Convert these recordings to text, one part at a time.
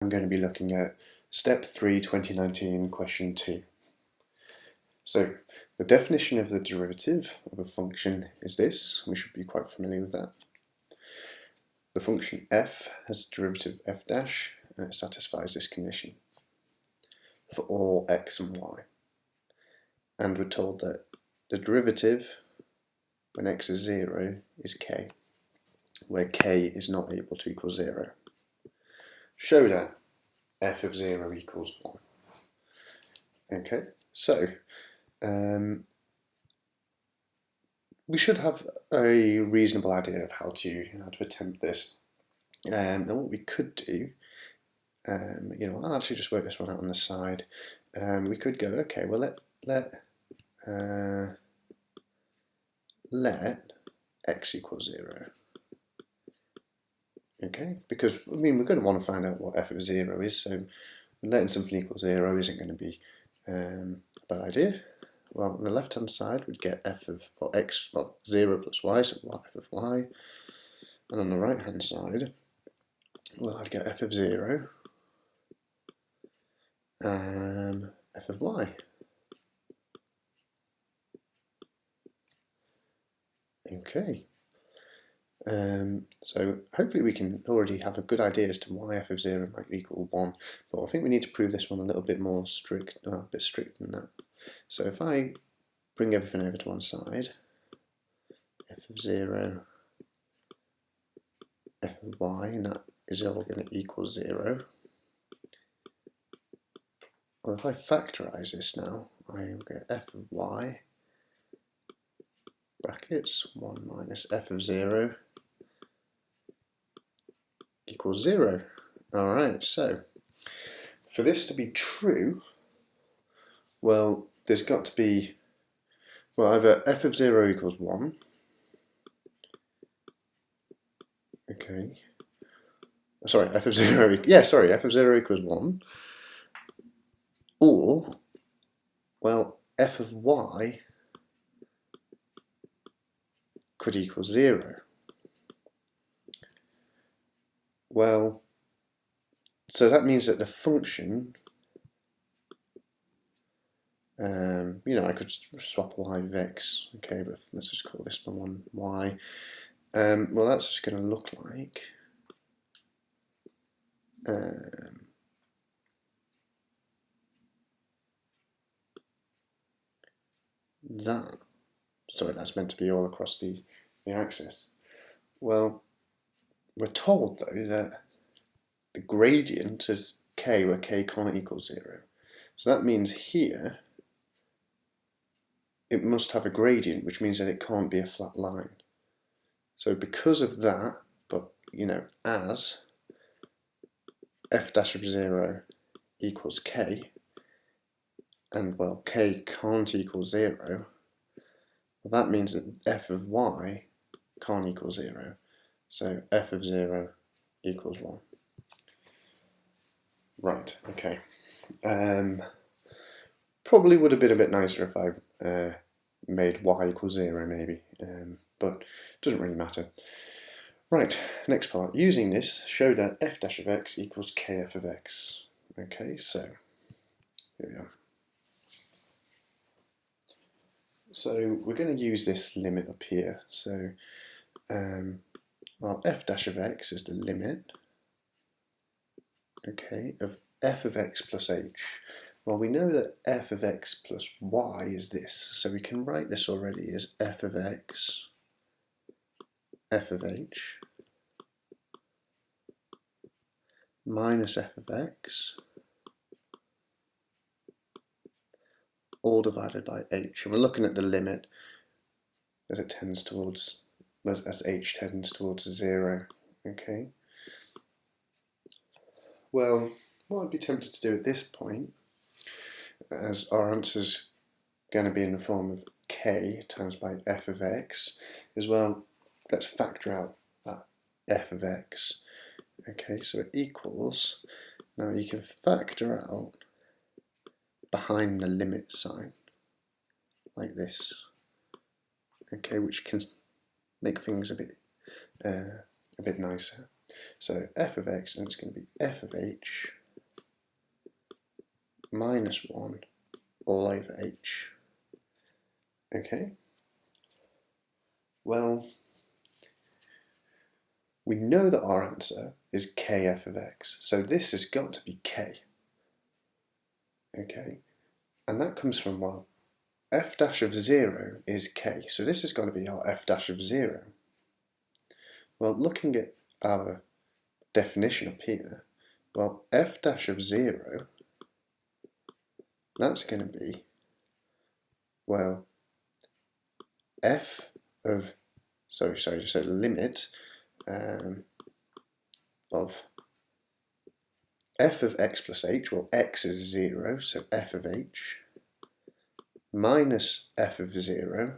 I'm going to be looking at Step 3, 2019, Question 2. So, the definition of the derivative of a function is this. We should be quite familiar with that. The function f has a derivative f dash, and it satisfies this condition for all x and y. And we're told that the derivative when x is 0 is k, where k is not able to equal 0. Show that f of 0 equals 1. Okay, so we should have a reasonable idea of how to attempt this. And what we could do, I'll actually just work this one out on the side. We could go, okay, well let x equal 0. Okay, because we're going to want to find out what f of 0 is, so letting something equal 0 isn't going to be a bad idea. Well, on the left hand side we'd get f of 0 plus y, so f of y, and on the right hand side, well, I'd get f of 0 f of y. Okay. So hopefully we can already have a good idea as to why f of 0 might equal 1, but I think we need to prove this one a little bit more strict, a bit stricter than that. So if I bring everything over to one side, f of 0, f of y, and that is all going to equal 0. Well, if I factorise this now, I will get f of y, brackets, 1 minus f of 0 equals 0. Alright, so for this to be true, well, there's got to be, well, either f of 0 equals 1, okay, sorry, f of 0, f of 0 equals 1, or, well, f of y could equal 0. Well, so that means that the function, I could swap y with x, okay, but let's just call this one y. Well, that's just going to look like that. Sorry, that's meant to be all across the axis. Well, we're told though that the gradient is k, where k can't equal 0. So that means here it must have a gradient, which means that it can't be a flat line. So because of that, but as f dash of 0 equals k, and well, k can't equal 0, well, that means that f of y can't equal 0. So f of 0 equals 1. Right, okay. Probably would have been a bit nicer if I made y equal 0 maybe, but it doesn't really matter. Right, next part. Using this, show that f dash of x equals kf of x. Okay, so here we are. So we're going to use this limit up here. So well, f dash of x is the limit, okay, of f of x plus h. Well, we know that f of x plus y is this, so we can write this already as f of x, f of h, minus f of x, all divided by h. And we're looking at the limit as it tends towards, as h tends towards 0, okay? Well, what I'd be tempted to do at this point, as our answer's going to be in the form of k times by f of x, is, well, let's factor out that f of x. Okay, so it equals, now you can factor out behind the limit sign, like this, okay, which can make things a bit nicer. So f of x, and it's going to be f of h minus 1 all over h. Okay? Well, we know that our answer is kf of x, so this has got to be k. Okay? And that comes from, well, f dash of 0 is k, so this is going to be our f dash of 0. Well, looking at our definition up here, well, f dash of 0, that's going to be, well, f of, just a limit of f of x plus h, well, x is 0, so f of h, minus f of 0,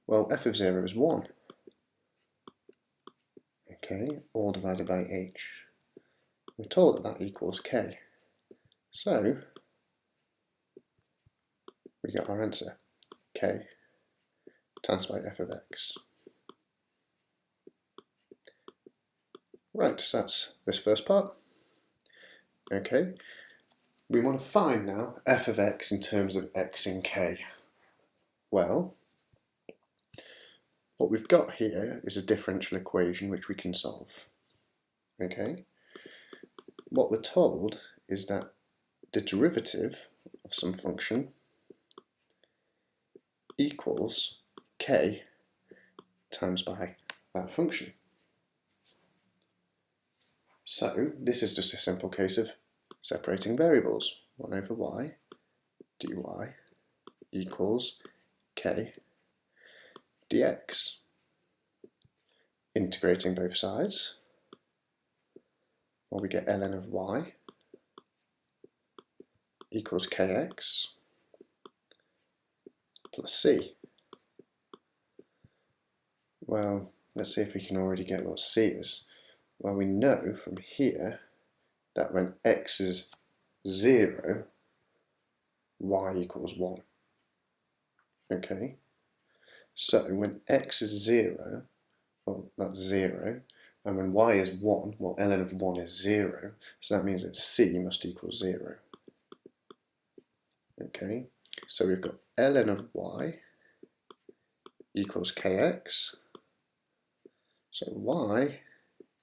well, f of 0 is 1. Okay, all divided by h. We're told that that equals k. So, we get our answer, k times by f of x. Right, so that's this first part. Okay, we want to find now f of x in terms of x in k. Well, what we've got here is a differential equation which we can solve. Okay, what we're told is that the derivative of some function equals k times by that function. So this is just a simple case of separating variables. 1 over y dy equals k dx. Integrating both sides, well, we get ln of y equals kx plus c. Well, let's see if we can already get what c is. Well, we know from here that when x is 0, y equals 1. Okay, so when x is 0, well, that's 0, and when y is 1, well, ln of 1 is 0, so that means that c must equal 0. Okay, so we've got ln of y equals kx, so y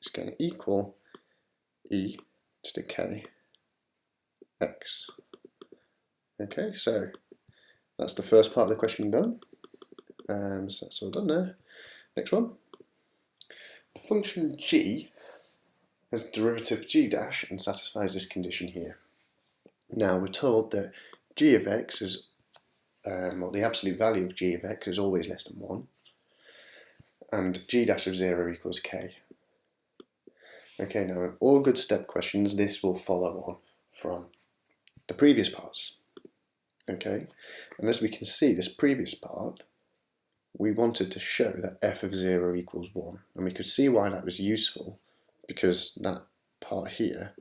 is going to equal e to the k x. Okay, so that's the first part of the question done. So that's all done there. Next one. The function g has derivative g dash and satisfies this condition here. Now we're told that g of x is, well, the absolute value of g of x is always less than 1, and g dash of 0 equals k. Okay, now in all good step questions, this will follow on from the previous parts. Okay, and as we can see, this previous part, we wanted to show that f of 0 equals 1, and we could see why that was useful, because that part here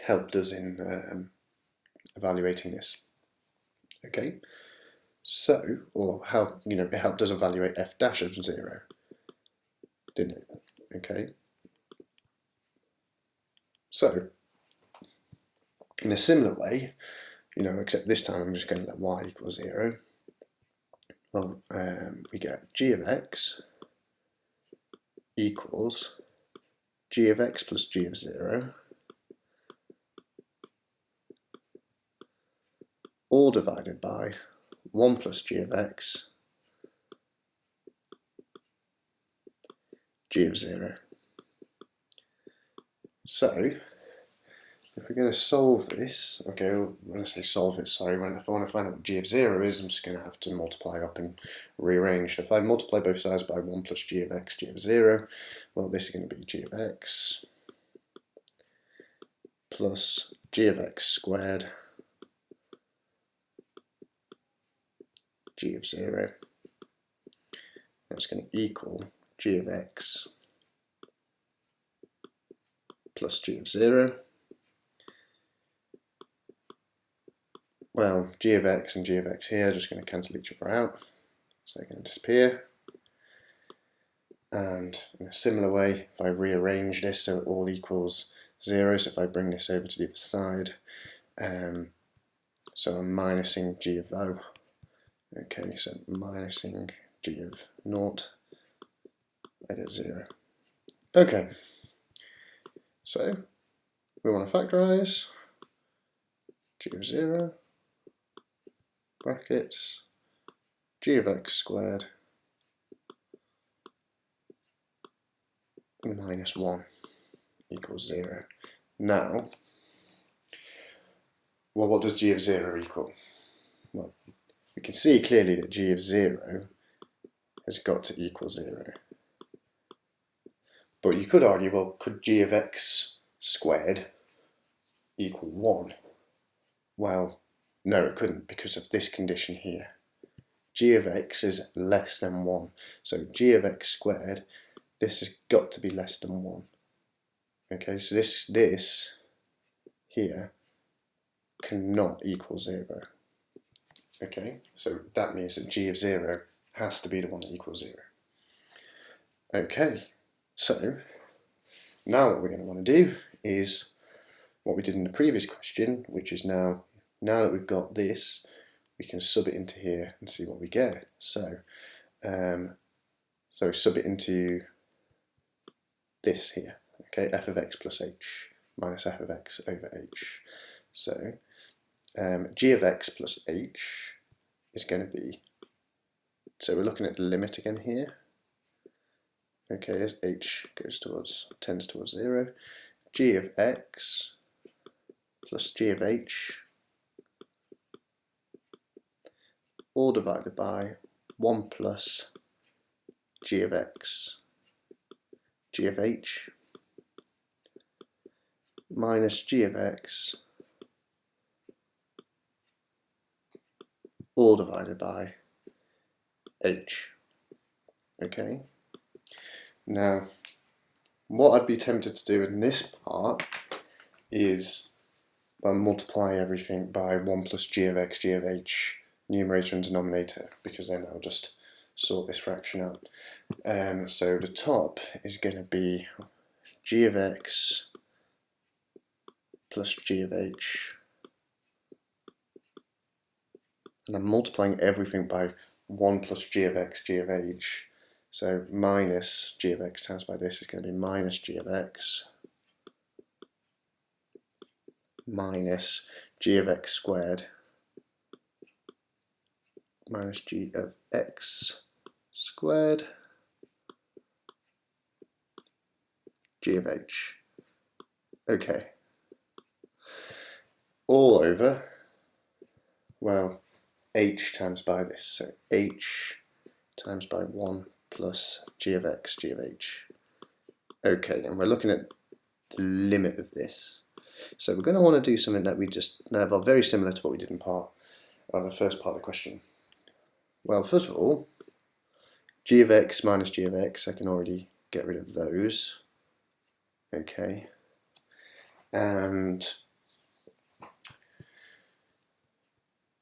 helped us in evaluating this. Okay, so, or how, it helped us evaluate f dash of 0, didn't it? Okay, so in a similar way, except this time I'm just going to let y equal 0. Well, we get g of x equals g of x plus g of 0, all divided by 1 plus g of x, g of 0. So, if we're going to solve this, okay, when I say solve it, sorry, if I want to find out what g of 0 is, I'm just going to have to multiply up and rearrange. So if I multiply both sides by 1 plus g of x, g of 0, well, this is going to be g of x plus g of x squared, g of 0. That's going to equal g of x plus g of 0. Well, g of x and g of x here are just going to cancel each other out, so they're going to disappear. And in a similar way, if I rearrange this so it all equals 0, so if I bring this over to the other side, so I'm minusing g of O. Okay, so minusing g of 0, I get 0. Okay, so we want to factorise g of 0, brackets, g of x squared minus 1 equals 0. Now, well, what does g of 0 equal? Well, we can see clearly that g of 0 has got to equal 0. But you could argue, well, could g of x squared equal 1? Well, no, it couldn't because of this condition here. G of x is less than 1. So g of x squared, this has got to be less than 1. Okay, so this here cannot equal 0. Okay, so that means that g of 0 has to be the one that equals 0. Okay, so now what we're going to want to do is what we did in the previous question, which is now that we've got this, we can sub it into here and see what we get. So sub it into this here, okay, f of x plus h minus f of x over h. So g of x plus h is going to be, so we're looking at the limit again here. Okay, as h tends towards 0, g of x plus g of h all divided by 1 plus g of x, g of h minus g of x all divided by h. Okay, now what I'd be tempted to do in this part is multiply everything by 1 plus g of x, g of h, numerator and denominator, because then I'll just sort this fraction out. So the top is going to be g of x plus g of h, and I'm multiplying everything by 1 plus g of x, g of h, so minus g of x times by this is going to be minus g of x minus g of x squared minus g of x squared g of h. Okay, all over, well, h times by this, so h times by 1 plus g of x, g of h. Okay, and we're looking at the limit of this. So we're going to want to do something that we just have very similar to what we did in the first part of the question. Well, first of all, g of x minus g of x, I can already get rid of those. Okay, and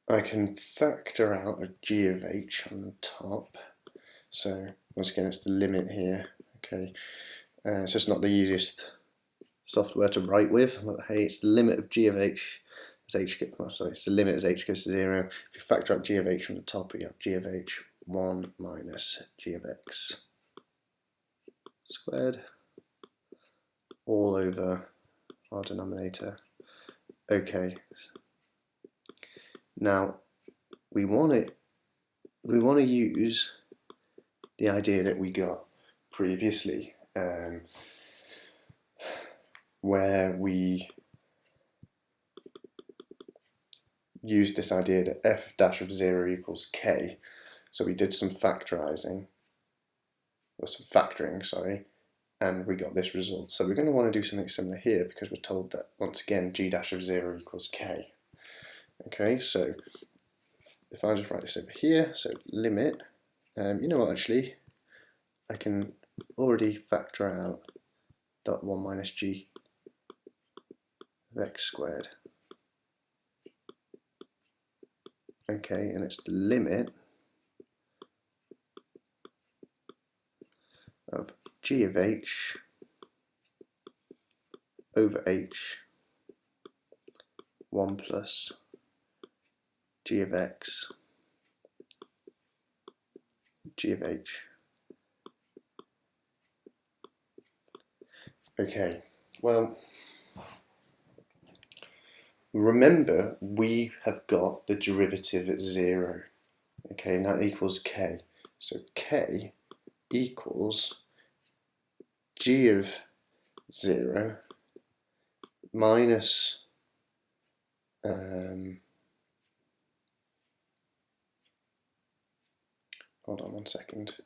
I can factor out a g of h on the top. So once again, it's the limit here. Okay, it's just not the easiest software to write with, but hey, it's the limit of g of h as h gets, it's the limit as h goes to 0. If you factor out g of h on the top, we have g of h 1 minus g of x squared all over our denominator. Okay, now we want to use the idea that we got previously, where we used this idea that f dash of 0 equals k. So we did some factoring, sorry, and we got this result. So we're going to want to do something similar here because we're told that, once again, g dash of 0 equals k. Okay, so if I just write this over here, so limit, you know what, actually, I can already factor out dot 1 minus g of x squared. Okay, and it's the limit of g of h over h 1 plus g of x g of h. Okay, well, remember we have got the derivative at 0. Okay, and that equals k. So k equals g of 0 minus hold on 1 second.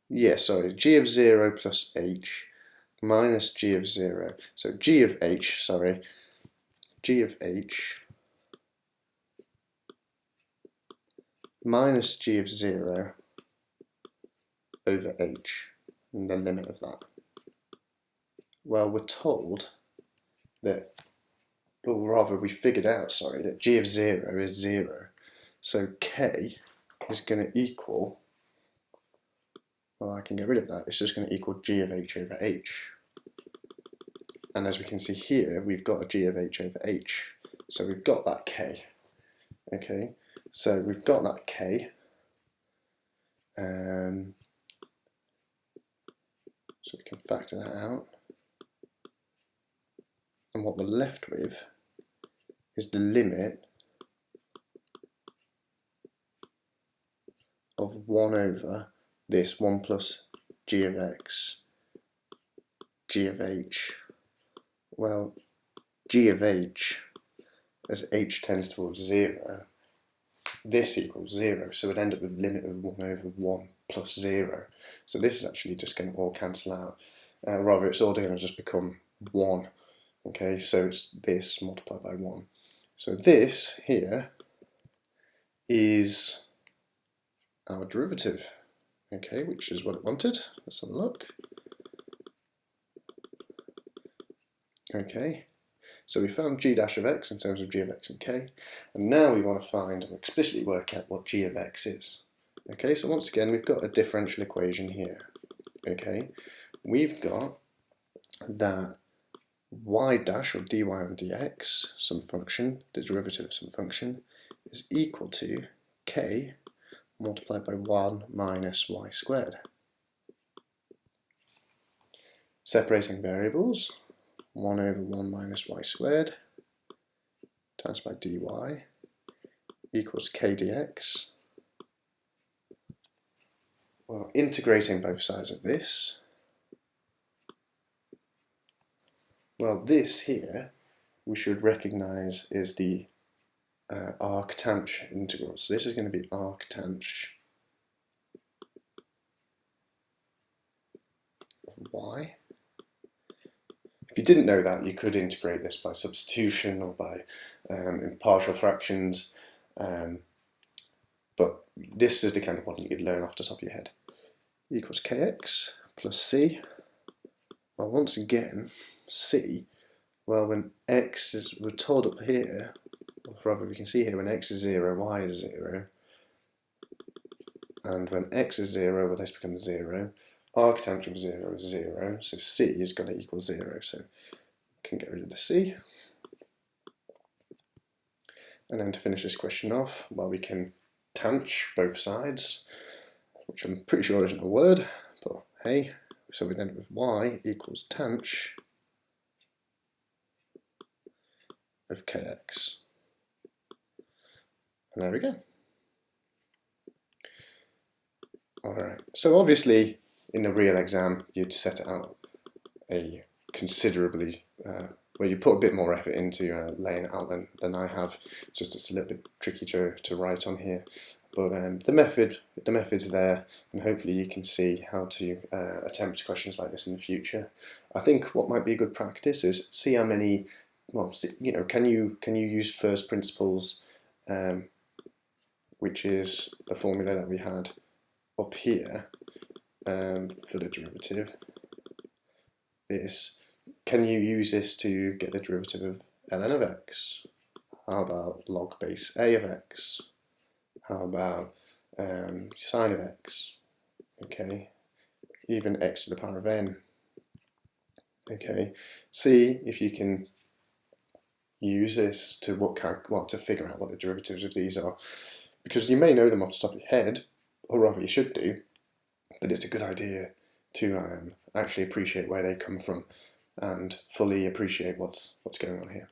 Yeah, sorry, g of 0 plus h minus g of 0. So g of h, sorry, g of h minus g of 0 over h, and the limit of that. Well, we're told that, or rather we figured out, sorry, that g of 0 is 0. So k is going to equal, well, I can get rid of that, it's just going to equal g of h over h. And as we can see here, we've got a g of h over h. So we've got that k. Okay, so we've got that k. So we can factor that out. And what we're left with is the limit of 1 over this 1 plus g of x, g of h. Well, g of h, as h tends towards 0, this equals 0, so we'd end up with a limit of 1 over 1 plus 0. So this is actually just going to all cancel out. Rather, it's all going to just become 1. Okay, so it's this multiplied by 1. So this here is our derivative, okay, which is what it wanted. Let's have a look. Okay, so we found g dash of x in terms of g of x and k, and now we want to find and explicitly work out what g of x is. Okay, so once again we've got a differential equation here. Okay, we've got that y dash, or dy on dx, some function, the derivative of some function, is equal to k multiplied by 1 minus y squared. Separating variables, 1 over 1 minus y squared times by dy equals k dx. Well, integrating both sides of this, well, this here we should recognise is the arctanch integral. So this is going to be arctanch of y. If you didn't know that, you could integrate this by substitution or by impartial fractions, but this is the kind of one you could learn off the top of your head. Equals kx plus c. Well, once again, c, well, when x is, we're told up here, or rather we can see here, when x is 0, y is 0, and when x is 0, well, this becomes 0. Arctanch of 0 is 0, so c is going to equal 0, so we can get rid of the c. And then to finish this question off, well, we can tanch both sides, which I'm pretty sure isn't a word, but hey, so we end up with y equals tanch of kx. And there we go. Alright, so obviously in a real exam you'd set out a considerably, where you put a bit more effort into laying it out than I have. It's just it's a little bit tricky to write on here. But the method's there, and hopefully you can see how to attempt questions like this in the future. I think what might be a good practice is see how many, well, you know, can you use first principles, which is the formula that we had up here for the derivative. This, can you use this to get the derivative of ln of x? How about log base a of x? How about sine of x? Okay, even x to the power of n. Okay, see if you can use this to to figure out what the derivatives of these are, because you may know them off the top of your head, or rather you should do, but it's a good idea to actually appreciate where they come from and fully appreciate what's going on here.